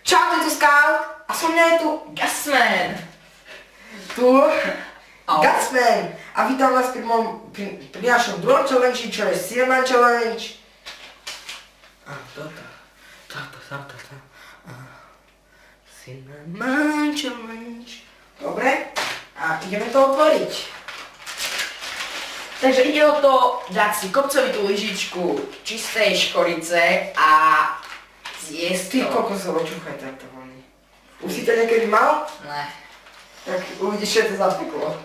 Čau, tu Scout a so mňa je tu Gasman! tu Gasman a vítam vás pri našom druhom challenge, čo je Cinnamon Challenge. A toto. Cinnamon Challenge. Dobre, a ideme to otvoriť. Takže ide o to dať si kopcovitú lyžičku čistej škorice a zjesť Ty to. kokosovo čuchaj takto voní. Už si to niekedy mal? Ne. Tak uvidíš, čo je to zapeklo.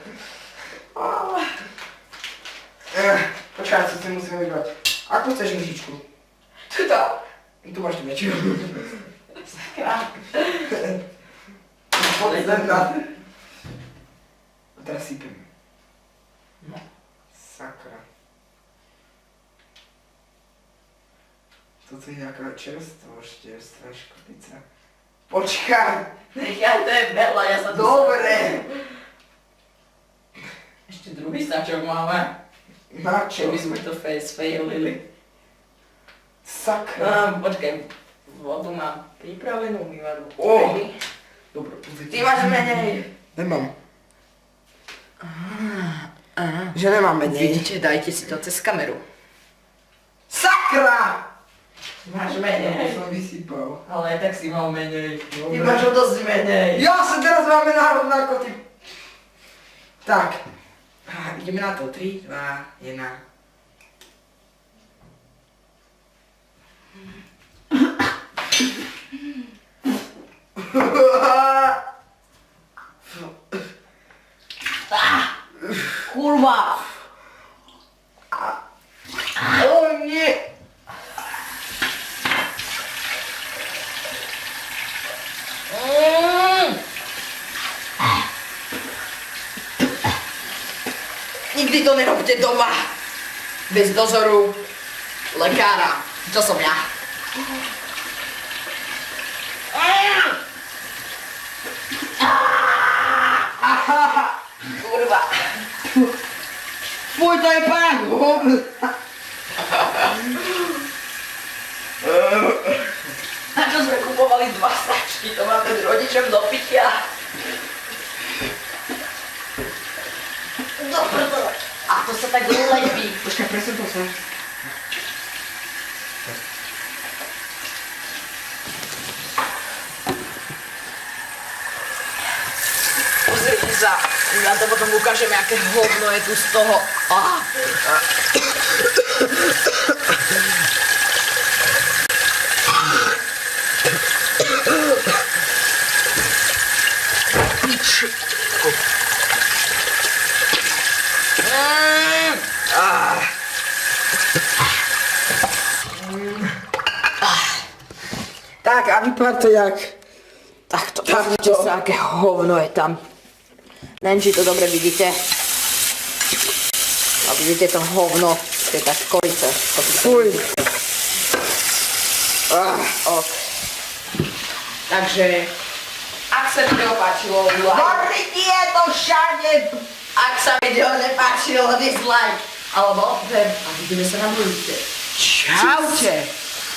Počkaj, co si musíme vybrať. Akú chceš lyžičku? Tuto. Tu máš tú väčšiu. Sakra. Poď sem na. A teraz sypem. No. Sakra. Toto je nejaká čerstvá škodica. Počkaj! Ja, to je veľa, ja sa tu... Dobre! Ešte druhý stačok máme. Na čo? Čo by sme to failili. Sakra. Počkaj, vodu mám pripravenú, umývadlo. Ó. Dobre, Ty máš menej. Nemám. Že nemám menej. Vidíte, dajte si to cez kameru. Sakra! Máš To menej. som vysypal. Ale aj tak si mal menej. Ty Dobre. máš o dosť menej. Ja sa teraz máme rovnako, ty... Tak. Ideme na to. 3, 2, 1. Kurva. O nie! Nikdy to nerobte doma. Bez dozoru lekára. To som ja. Kurva. Fuj, to je pán! Na čo sme kupovali 2 sačky? To máme s rodičom do pitia. Do prdele. A to sa tak lepí. Počkaj, presne to som. Pozrite sa. Ja to potom ukážem, aké hovno je tu z toho. Tak, a vypadá to jak... Takto, Takto. pozrite sa, aké hovno je tam. Neviem, či to dobre vidíte. A vidíte to hovno, to je tá školica. Fuj. Ok. Takže, ak sa video páčilo, like. Barvite je to všade! Ak sa video nepáčilo, dislike. Alebo odber a vidíme sa na budúce. Čaute!